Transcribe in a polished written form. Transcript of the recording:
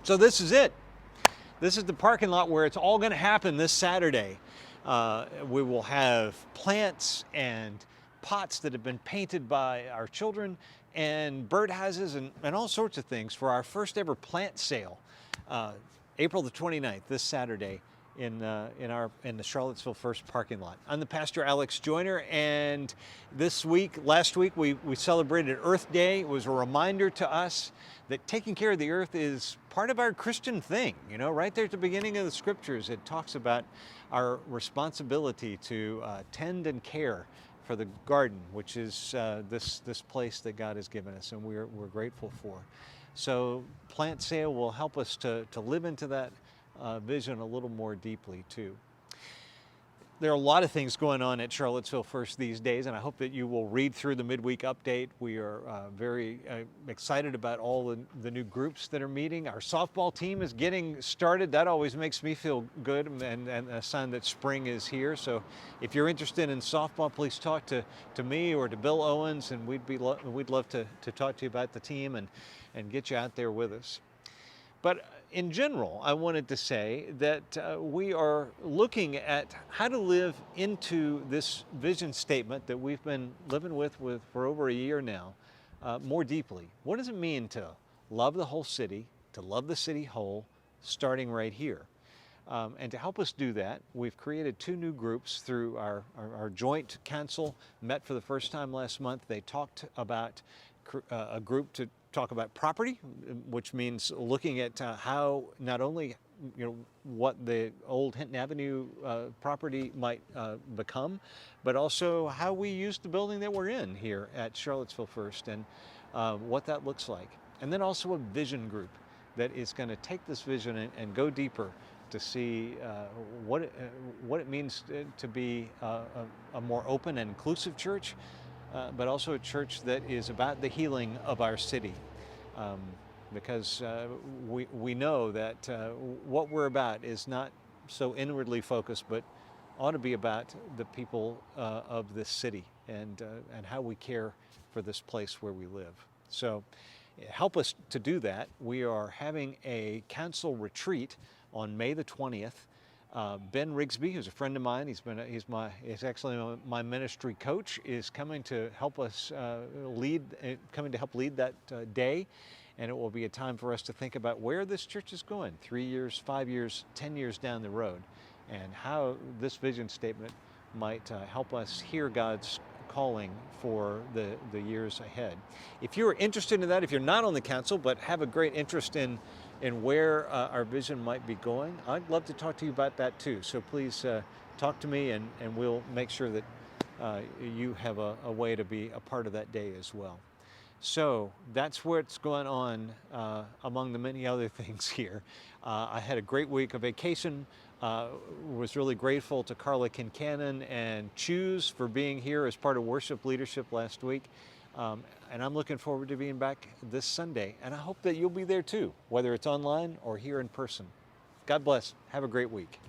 So this is it. This is the parking lot where it's all going to happen this Saturday. We will have plants and pots that have been painted by our children and birdhouses and all sorts of things for our first ever plant sale, April the 29th, this Saturday in the Charlottesville First parking lot. I'm the pastor Alex Joyner, and last week we celebrated Earth Day. It was a reminder to us that taking care of the earth is part of our Christian thing. You know, right there at the beginning of the scriptures, it talks about our responsibility to tend and care for the garden, which is this place that God has given us, and we're grateful for. So plant sale will help us to live into that vision a little more deeply too. There are a lot of things going on at Charlottesville First these days, and I hope that you will read through the midweek update. We are very excited about all the new groups that are meeting. Our softball team is getting started. That always makes me feel good and a sign that spring is here. So if you're interested in softball, please talk to me or to Bill Owens, and we'd love to talk to you about the team and get you out there with us. But in general, I wanted to say that we are looking at how to live into this vision statement that we've been living with for over a year now more deeply. What does it mean to love the whole city, to love the city whole, starting right here? And to help us do that, we've created two new groups through our joint council, met for the first time last month. They talked about a group to talk about property, which means looking at how not only what the old Hinton Avenue property might become, but also how we use the building that we're in here at Charlottesville First and what that looks like. And then also a vision group that is going to take this vision and go deeper to see what it means to be a more open and inclusive church, but also a church that is about the healing of our city. Because we know that what we're about is not so inwardly focused, but ought to be about the people of this city and how we care for this place where we live. So help us to do that. We are having a council retreat on May the 20th. Ben Rigsby, who's a friend of mine, he's actually my ministry coach, is coming to help us lead that day, and it will be a time for us to think about where this church is going 3 years, 5 years, 10 years down the road, and how this vision statement might help us hear God's calling for the years ahead. If you're interested in that, if you're not on the council but have a great interest in where our vision might be going, I'd love to talk to you about that too. So please talk to me and we'll make sure that you have a way to be a part of that day as well. So that's what's going on among the many other things here. I had a great week of vacation. Was really grateful to Carla Kincannon and Choose for being here as part of worship leadership last week. And I'm looking forward to being back this Sunday. And I hope that you'll be there too, whether it's online or here in person. God bless. Have a great week.